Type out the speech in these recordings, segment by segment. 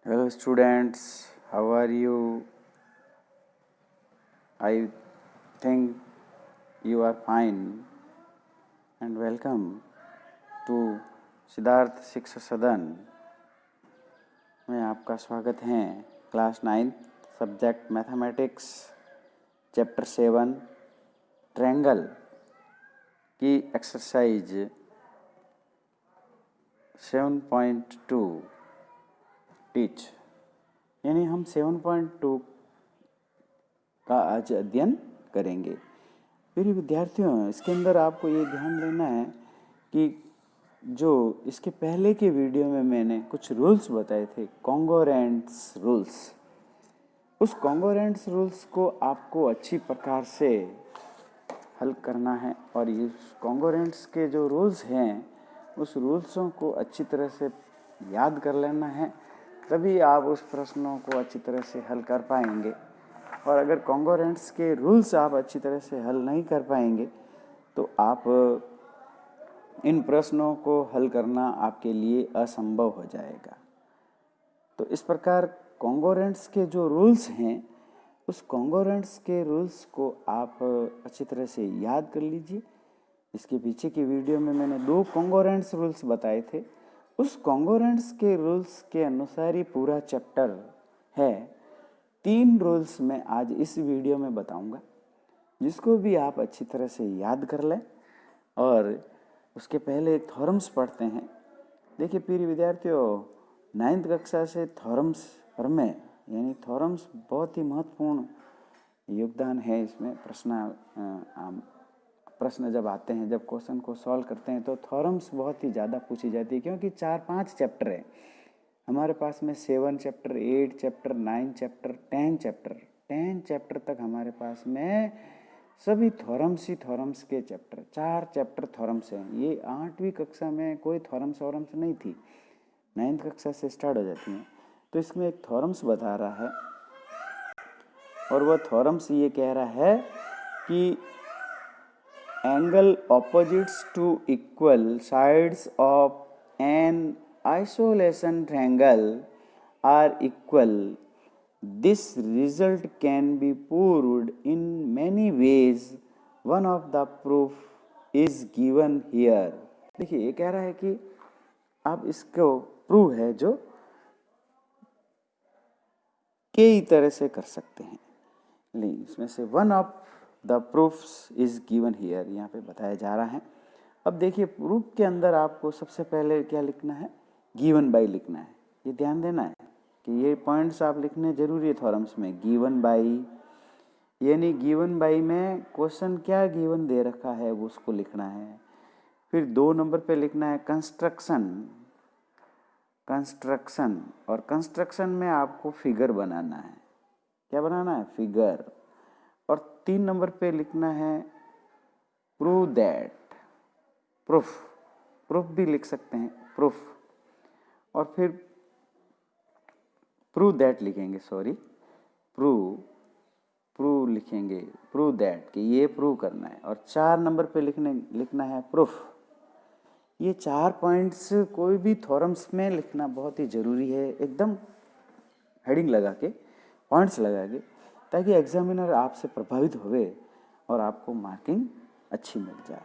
Hello students, how are you? I think you are fine and welcome to Siddharth शिक्षा सदन में आपका स्वागत है। Class 9 subject mathematics chapter 7 triangle की एक्सरसाइज 7.2 टीच यानी हम 7.2 का आज अध्ययन करेंगे। प्रिय विद्यार्थियों, इसके अंदर आपको ये ध्यान देना है कि जो इसके पहले के वीडियो में मैंने कुछ रूल्स बताए थे, कॉन्गोरेंट्स रूल्स, उस कॉन्गोरेंट्स रूल्स को आपको अच्छी प्रकार से हल करना है और ये कॉन्गोरेंट्स के जो रूल्स हैं उस रूल्सों को अच्छी तरह से याद कर लेना है, तभी आप उस प्रश्नों को अच्छी तरह से हल कर पाएंगे। और अगर कॉन्गोरेंट्स के रूल्स आप अच्छी तरह से हल नहीं कर पाएंगे तो आप इन प्रश्नों को हल करना आपके लिए असंभव हो जाएगा। तो इस प्रकार कॉन्गोरेंट्स के जो रूल्स हैं उस कॉन्गोरेंट्स के रूल्स को आप अच्छी तरह से याद कर लीजिए। इसके पीछे की वीडियो में मैंने 2 कॉन्गोरेंट्स रूल्स बताए थे। उस कॉन्गोरेंट्स के रूल्स के अनुसार ही पूरा चैप्टर है। 3 रूल्स मैं आज इस वीडियो में बताऊंगा, जिसको भी आप अच्छी तरह से याद कर लें। और उसके पहले थ्योरम्स पढ़ते हैं। देखिए प्रिय विद्यार्थियों, 9th कक्षा से थ्योरम्स प्रमेय यानी थ्योरम्स बहुत ही महत्वपूर्ण योगदान है इसमें। प्रश्न जब आते हैं, जब क्वेश्चन को सॉल्व करते हैं तो थ्योरम्स बहुत ही ज़्यादा पूछी जाती है, क्योंकि 4-5 चैप्टर है हमारे पास में। 7 चैप्टर, 8 चैप्टर, 9 चैप्टर, 10 चैप्टर तक हमारे पास में सभी थ्योरम्स ही थ्योरम्स के चैप्टर, 4 चैप्टर थ्योरम्स हैं। ये 8वीं कक्षा में कोई थ्योरम्स नहीं थी, 9th कक्षा से स्टार्ट हो जाती हैं। तो इसमें एक थ्योरम्स बता रहा है और वह थ्योरम्स ये कह रहा है कि angle opposites to equal sides of an isolation triangle are equal. This result can be proved in many ways. One of the proof is given here. देखिए ये कह रहा है कि आप इसको प्रूव है जो कई तरह से कर सकते हैं, लेकिन इसमें से one of the proofs is given here, यहाँ पे बताया जा रहा है। अब देखिए प्रूफ के अंदर आपको सबसे पहले क्या लिखना है, गिवन बाई लिखना है। ये ध्यान देना है कि ये पॉइंट्स आप लिखने जरूरी है थ्योरम्स में। गिवन बाई यानी गिवन बाई में क्वेश्चन क्या गिवन दे रखा है वो उसको लिखना है। फिर 2 नंबर पे लिखना है कंस्ट्रक्शन, और कंस्ट्रक्शन में आपको फिगर बनाना है। क्या बनाना है? फिगर। और 3 नंबर पे लिखना है प्रूव दैट, प्रूफ भी लिख सकते हैं, प्रूफ। और फिर प्रूव दैट लिखेंगे, प्रूव लिखेंगे, प्रूव दैट कि ये प्रूव करना है। और 4 नंबर पे लिखना है प्रूफ। ये 4 पॉइंट्स कोई भी थ्योरम्स में लिखना बहुत ही ज़रूरी है, एकदम हेडिंग लगा के, पॉइंट्स लगा के, ताकि एग्जामिनर आपसे प्रभावित होवे और आपको मार्किंग अच्छी मिल जाए।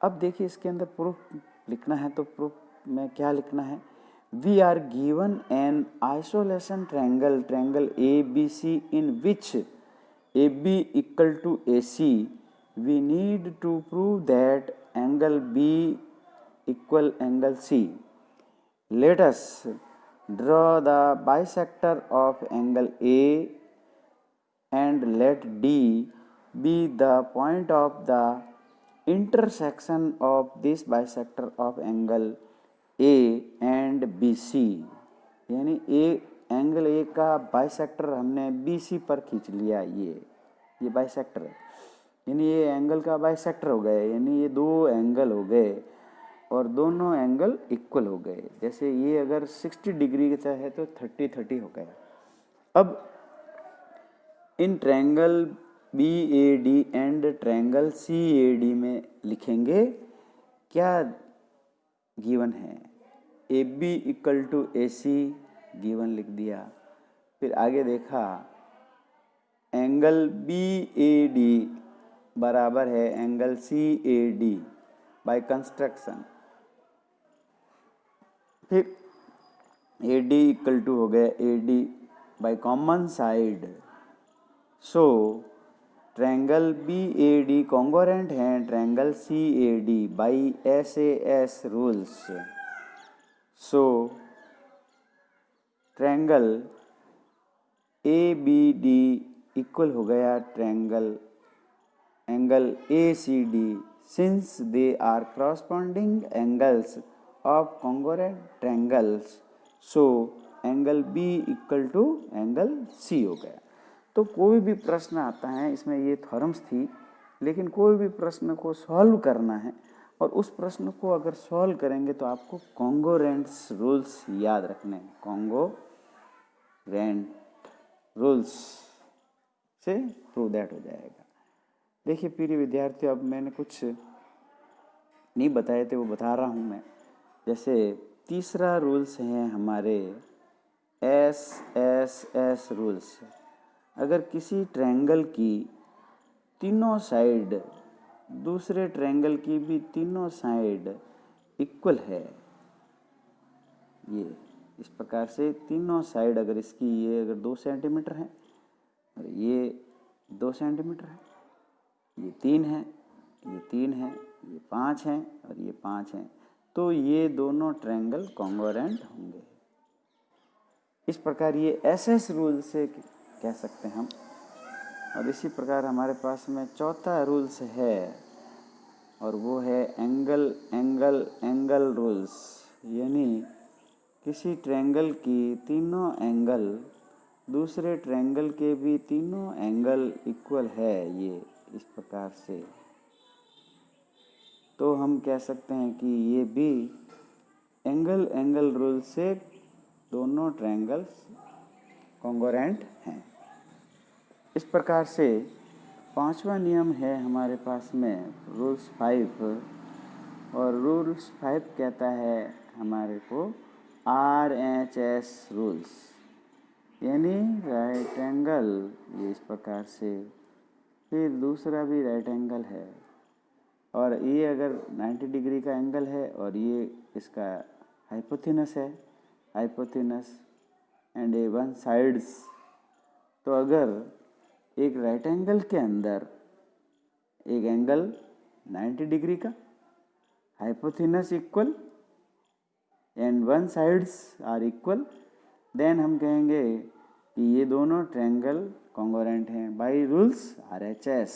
अब देखिए इसके अंदर प्रूफ लिखना है, तो प्रूफ में क्या लिखना है? We are given an isolation triangle ABC in which AB equal to AC. We need to prove that angle B equal angle C. Let us draw the bisector of angle A and let D be the point of the intersection of this bisector of angle A and BC। यानी angle A का bisector हमने BC पर खींच लिया। ये bisector है, यानी ये एंगल का बाइसेक्टर हो गए, यानी ये 2 एंगल हो गए और दोनों एंगल इक्वल हो गए। जैसे ये अगर 60 डिग्री का है तो 30 हो गया। अब इन triangle BAD and triangle CAD में लिखेंगे क्या गिवन है। AB equal to AC, given लिख दिया। फिर आगे देखा एंगल बी ए डी बराबर है angle C A D by construction. फिर ए डी इक्वल टू हो गया A D by common side. So triangle B A D congruent है triangle C A D by S A S rules. So triangle A B D equal हो गया triangle angle A C D since they are corresponding angles of congruent triangles. So angle B equal to angle C हो गया। तो कोई भी प्रश्न आता है, इसमें ये थ्योरम्स थी, लेकिन कोई भी प्रश्न को सॉल्व करना है और उस प्रश्न को अगर सॉल्व करेंगे तो आपको कॉन्गोरेंट्स रूल्स याद रखने हैं। कॉन्गोरेंट रूल्स से प्रूव दैट हो जाएगा। देखिए प्रिय विद्यार्थियों, अब मैंने कुछ नहीं बताए थे वो बता रहा हूँ मैं। जैसे तीसरा रूल्स है हमारे एस एस एस रूल्स। अगर किसी ट्रायंगल की तीनों साइड दूसरे ट्रायंगल की भी तीनों साइड इक्वल है, ये इस प्रकार से तीनों साइड अगर इसकी ये अगर 2 सेंटीमीटर है और ये 2 सेंटीमीटर है, ये 3 है, ये 3 है, ये 5 है और ये 5 है, तो ये दोनों ट्रायंगल कॉन्गोरेंट होंगे। इस प्रकार ये एसएस रूल से कह सकते हैं हम। और इसी प्रकार हमारे पास में चौथा रूल्स है और वो है एंगल एंगल एंगल रूल्स। यानी किसी ट्रायंगल की तीनों एंगल दूसरे ट्रायंगल के भी तीनों एंगल इक्वल है, ये इस प्रकार से, तो हम कह सकते हैं कि ये भी एंगल एंगल रूल से दोनों ट्रायंगल्स कॉन्गोरेंट हैं। इस प्रकार से पांचवा नियम है हमारे पास में रूल्स 5, और रूल्स 5 कहता है हमारे को RHS रूल्स, यानी राइट एंगल, ये इस प्रकार से, फिर दूसरा भी राइट एंगल है और ये अगर 90 डिग्री का एंगल है और ये इसका हाइपोथिनस है, हाइपोथिनस एंड ए वन साइड्स। तो अगर एक राइट एंगल के अंदर एक एंगल 90 डिग्री का, hypotenuse equal and one sides are equal, then हम कहेंगे कि ये दोनों ट्रायंगल कॉन्गोरेंट हैं बाय रूल्स RHS।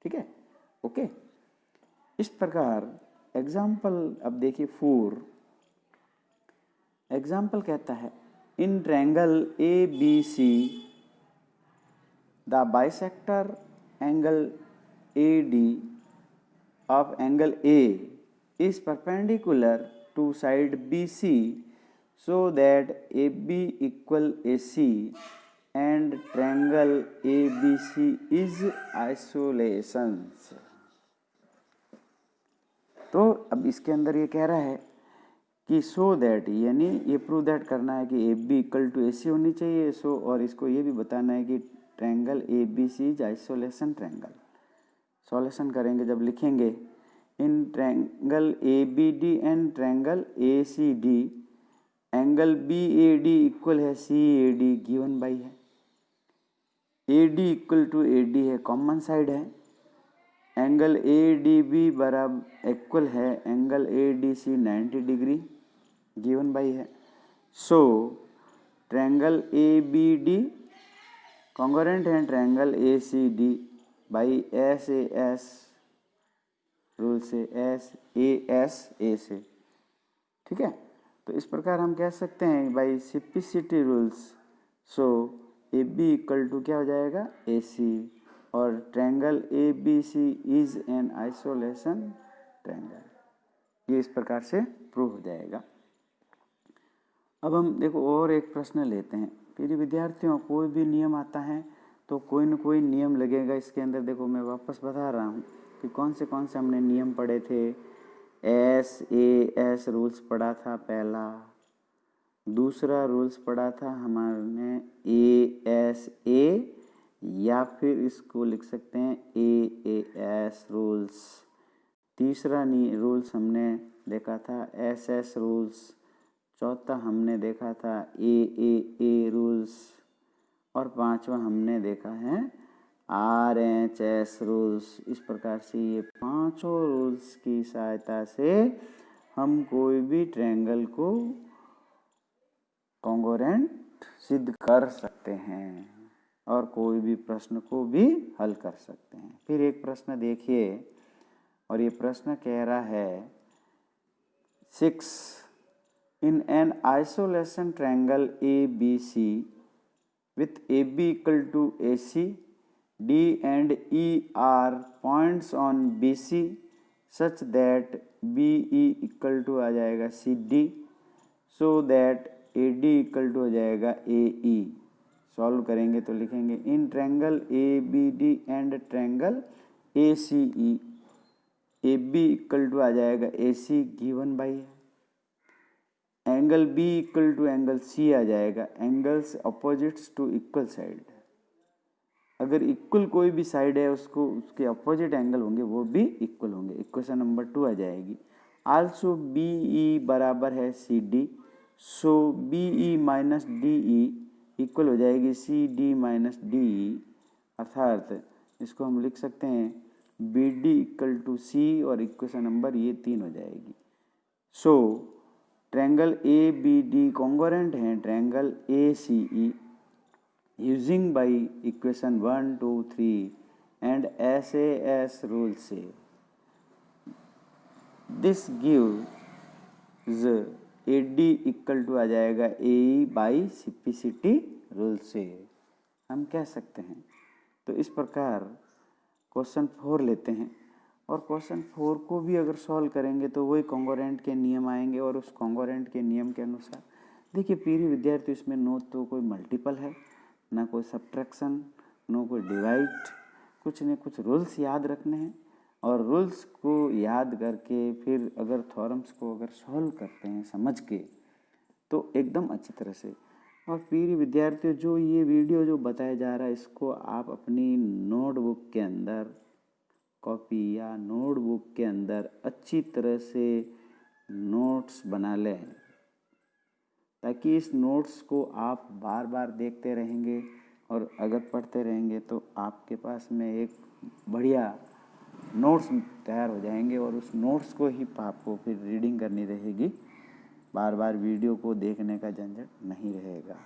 ठीक है, ओके। इस प्रकार एग्जाम्पल अब देखिए 4 एग्जाम्पल कहता है इन triangle ABC the bisector angle AD of angle A is perpendicular to side BC so that AB equal AC and triangle ABC is isolations। तो अब इसके अंदर ये कह रहा है कि सो दैट, यानी ये प्रूव दैट करना है कि AB इक्वल टू AC होनी चाहिए। सो और इसको ये भी बताना है कि triangle ABC is isolation triangle. Solution करेंगे जब लिखेंगे in triangle ABD and triangle ACD angle BAD equal है CAD गिवन बाई है, AD इक्वल टू AD है, कॉमन साइड है, एंगल ADB बराबर इक्वल है angle ADC 90 degree given by है। सो ट्रायंगल ABD कॉन्गोरेंट है triangle ACD by SAS rule से, SAS से। ठीक है, तो इस प्रकार हम कह सकते हैं by simplicity rules. So AB equal to क्या हो जाएगा AC और triangle ABC is an isolation triangle. ये इस प्रकार से प्रूव हो जाएगा। अब हम देखो और एक प्रश्न लेते हैं। फिर विद्यार्थियों, कोई भी नियम आता है तो कोई न कोई नियम लगेगा इसके अंदर। देखो मैं वापस बता रहा हूँ कि कौन से हमने नियम पढ़े थे। SAS रूल्स पढ़ा था पहला, दूसरा रूल्स पढ़ा था हमने ASA, या फिर इसको लिख सकते हैं AAS रूल्स। तीसरा रूल्स हमने देखा था SS रूल्स। चौथा हमने देखा था AAA रूल्स। और पांचवा हमने देखा है RHS रूल्स। इस प्रकार से ये पांचों रूल्स की सहायता से हम कोई भी ट्रायंगल को कॉन्ग्रुएंट सिद्ध कर सकते हैं और कोई भी प्रश्न को भी हल कर सकते हैं। फिर एक प्रश्न देखिए, और ये प्रश्न कह रहा है 6. In an isolation triangle ABC with AB equal to AC, D and E are points on BC such that BE equal to आ जाएगा CD, so that AD equal to हो जाएगा AE। सॉल्व करेंगे तो लिखेंगे in triangle ABD and triangle ACE, AB equal to आ जाएगा AC given by है। Angle B equal to angle C आ जाएगा, angles opposites to equal side. अगर इक्वल कोई भी साइड है उसको उसके अपोजिट एंगल होंगे वो भी इक्वल होंगे। इक्वेशन नंबर 2 आ जाएगी। आल्सो BE बराबर है CD, so BE minus DE equal हो जाएगी CD माइनस DE, अर्थात इसको हम लिख सकते हैं BD इक्वल टू C, और इक्वेशन नंबर ये 3 हो जाएगी। सो ट्रायंगल ABD कॉन्ग्रुएंट है triangle ACE using by equation 1, 2, 3 and SAS rule से। This gives AD equal to आ जाएगा AE बाई CPCT रूल से, हम कह सकते हैं। तो इस प्रकार क्वेश्चन 4 लेते हैं, और क्वेश्चन 4 को भी अगर सॉल्व करेंगे तो वही कॉन्ग्रुएंट के नियम आएंगे, और उस कॉन्ग्रुएंट के नियम के अनुसार देखिए प्रिय विद्यार्थी, इसमें नो तो कोई मल्टीपल है, ना कोई सब्ट्रैक्शन, नो कोई डिवाइड, कुछ न कुछ रूल्स याद रखने हैं, और रूल्स को याद करके फिर अगर थ्योरम्स को अगर सॉल्व करते हैं समझ के तो एकदम अच्छी तरह से। और प्रिय विद्यार्थियों, जो ये वीडियो जो बताया जा रहा है इसको आप अपनी नोटबुक के अंदर, कॉपी या नोटबुक के अंदर अच्छी तरह से नोट्स बना लें, ताकि इस नोट्स को आप बार बार देखते रहेंगे और अगर पढ़ते रहेंगे तो आपके पास में एक बढ़िया नोट्स तैयार हो जाएंगे, और उस नोट्स को ही आपको फिर रीडिंग करनी रहेगी, बार बार वीडियो को देखने का झंझट नहीं रहेगा।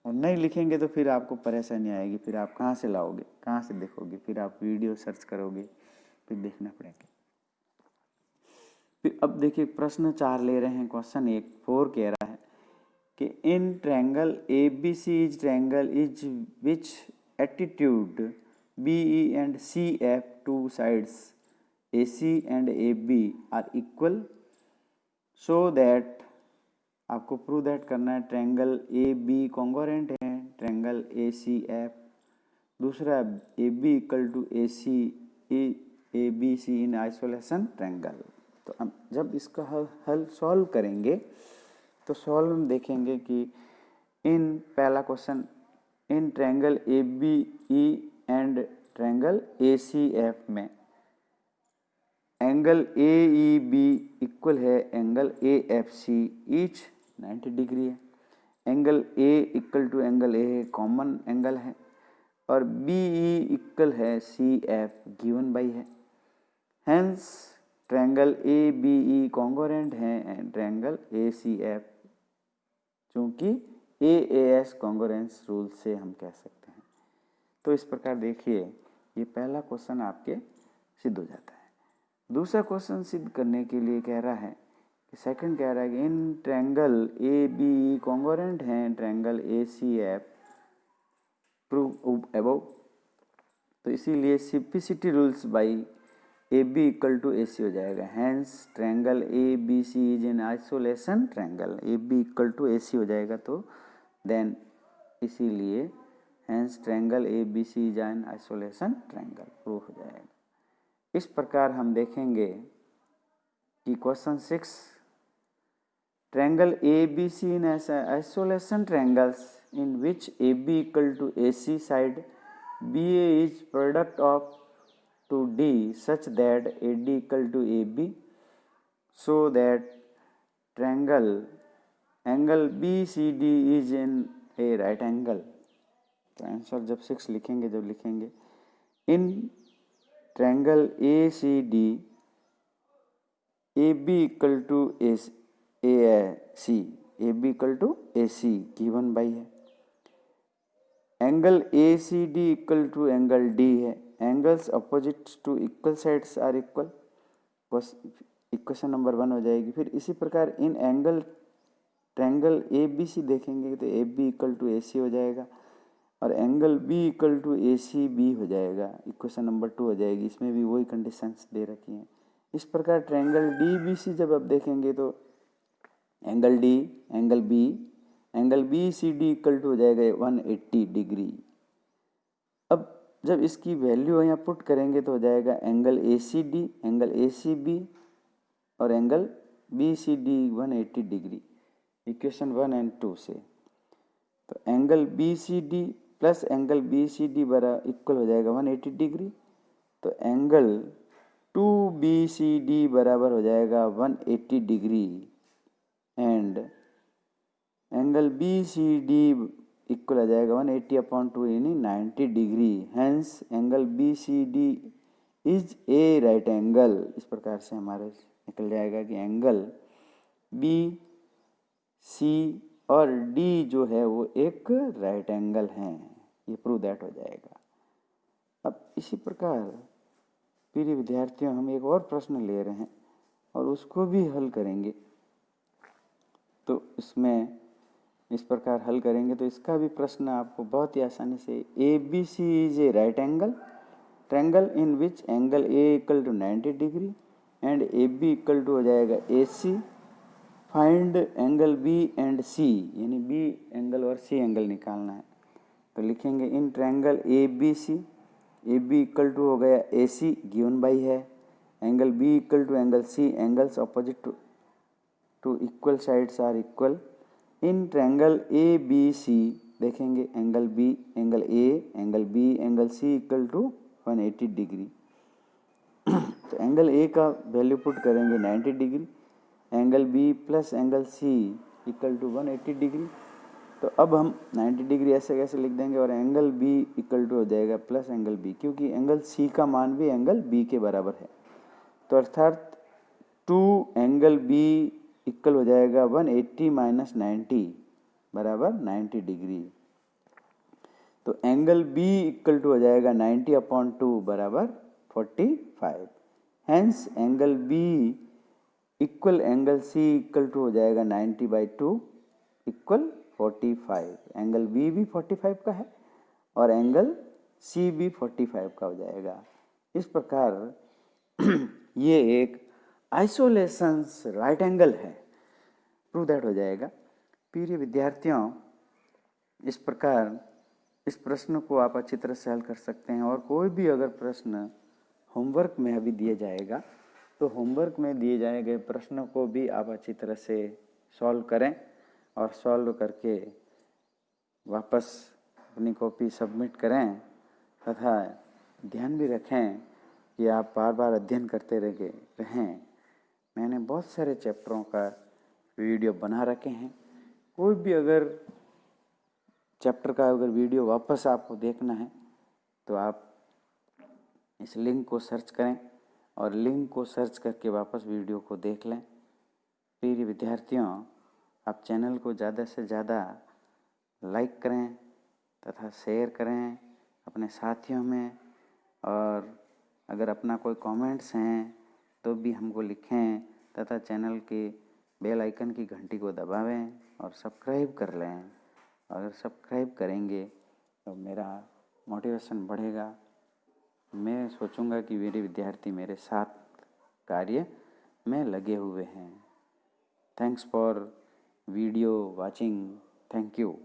और नहीं लिखेंगे तो फिर आपको परेशानी आएगी, फिर आप कहाँ से लाओगे, कहाँ से देखोगे, फिर आप वीडियो सर्च करोगे, फिर देखना पड़ेगा। फिर अब देखिए प्रश्न 4 ले रहे हैं। क्वेश्चन 4 कह रहा है कि in triangle ABC is triangle is which attitude BE and CF to sides AC and AB are equal, so that आपको प्रूव दैट करना है ट्रायंगल AB कॉन्ग्रुएंट है ट्रायंगल ACF। दूसरा AB equal to AC ABC in isolation triangle. तो हम जब इसका हल सॉल्व करेंगे तो सॉल्व हम देखेंगे कि इन पहला question in triangle ABE and triangle ACF में एंगल AEB इक्वल है एंगल AFC, ईच 90 डिग्री है। Angle A equal to angle A है, कॉमन एंगल है, और BE इक्वल है CF गिवन बाई है। हेंस ट्रायंगल ABE कॉन्ग्रुएंट है and triangle ACF, क्योंकि AAS कॉन्ग्रुएंस रूल से हम कह सकते हैं। तो इस प्रकार देखिए ये पहला क्वेश्चन आपके सिद्ध हो जाता है। दूसरा क्वेश्चन सिद्ध करने के लिए कह रहा है कि सेकंड कह रहा है कि इन ट्रायंगल ABE कॉन्ग्रुएंट है ट्रायंगल ACF प्रूव अबव। तो इसीलिए simplicity rules by AB equal to AC हो जाएगा। Hence triangle ABC is in isolation triangle, AB equal to AC हो जाएगा। तो देन इसीलिए hence triangle ABC is in isolation triangle prove हो जाएगा। इस प्रकार हम देखेंगे कि question 6 triangle ABC in isolation triangles in which AB equal to AC side, BA is product of to D such that AD equal to AB, so that triangle angle BCD is in a right angle. तो answer जब 6 लिखेंगे, जब लिखेंगे in triangle ACD AB equal to AC, AB equal to AC given by है, angle ACD equal to angle D है, angles opposite to equal sides are equal, बस equation number 1 हो जाएगी। फिर इसी प्रकार इन एंगल ट्रायंगल ABC देखेंगे तो AB इक्वल टू AC हो जाएगा और angle B equal to ACB हो जाएगा, इक्वेशन नंबर 2 हो जाएगी। इसमें भी वही कंडीशंस दे रखी हैं। इस प्रकार ट्रायंगल DBC जब आप देखेंगे तो angle D, angle B, angle BCD equal to हो जाएगा 180 डिग्री। अब जब इसकी वैल्यू यहाँ पुट करेंगे तो हो जाएगा एंगल ACD, एंगल ACB और angle BCD 180 degree, equation 1 and 2 से। तो angle BCD plus angle BCD बराबर इक्वल हो जाएगा 180 डिग्री, तो एंगल 2BCD बराबर हो जाएगा 180 degree and angle BCD equal हो जाएगा 180 अपॉन 2 यानी 90 degree. Hence angle BCD is a right angle. इस प्रकार से हमारे निकल जाएगा कि एंगल BC और D जो है वो एक राइट एंगल हैं, ये प्रूव दैट हो जाएगा। अब इसी प्रकार प्रिय विद्यार्थियों हम एक और प्रश्न ले रहे हैं और उसको भी हल करेंगे। तो इसमें इस प्रकार हल करेंगे तो इसका भी प्रश्न आपको बहुत ही आसानी से ABC is a right angle triangle in which angle A equal to 90 degree and AB equal to हो जाएगा AC। Find angle B and C, यानी B एंगल और C एंगल निकालना है। तो लिखेंगे in triangle ABC, AB equal to हो गया AC गिवन बाई है, angle B equal to angle C, angles opposite to equal sides are equal. In triangle ABC देखेंगे angle B, angle A, angle B, angle C equal to 180 degree. तो angle A का value put करेंगे 90 degree, angle B plus angle C equal to 180 degree. तो अब हम 90 degree ऐसे कैसे लिख देंगे और एंगल B इक्वल टू हो जाएगा प्लस एंगल B, क्योंकि एंगल C का मान भी एंगल B के बराबर है। तो अर्थात 2 एंगल B इक्वल हो जाएगा 180 माइनस 90 बराबर 90 डिग्री। तो एंगल B इक्वल टू हो जाएगा 90 अपॉन 2 बराबर 45। Hence angle B equal angle C equal to हो जाएगा 90 बाई 2 इक्वल 45। एंगल B भी 45 का है और एंगल C भी 45 का हो जाएगा। इस प्रकार ये एक आइसोलेशंस राइट एंगल है, प्रूव दैट हो जाएगा। प्रिय विद्यार्थियों इस प्रकार इस प्रश्न को आप अच्छी तरह से हल कर सकते हैं और कोई भी अगर प्रश्न होमवर्क में अभी दिया जाएगा तो होमवर्क में दिए जाए गए प्रश्नों को भी आप अच्छी तरह से सॉल्व करें और सॉल्व करके वापस अपनी कॉपी सबमिट करें तथा ध्यान भी रखें कि आप बार बार अध्ययन करते रहें। मैंने बहुत सारे चैप्टरों का वीडियो बना रखे हैं। कोई भी अगर चैप्टर का अगर वीडियो वापस आपको देखना है तो आप इस लिंक को सर्च करें और लिंक को सर्च करके वापस वीडियो को देख लें। प्रिय विद्यार्थियों आप चैनल को ज़्यादा से ज़्यादा लाइक करें तथा शेयर करें अपने साथियों में, और अगर अपना कोई कमेंट्स हैं तो भी हमको लिखें तथा चैनल के बेल आइकन की घंटी को दबावें और सब्सक्राइब कर लें। अगर सब्सक्राइब करेंगे तो मेरा मोटिवेशन बढ़ेगा। मैं सोचूंगा कि मेरे विद्यार्थी मेरे साथ कार्य में लगे हुए हैं। Thanks for video watching. Thank you.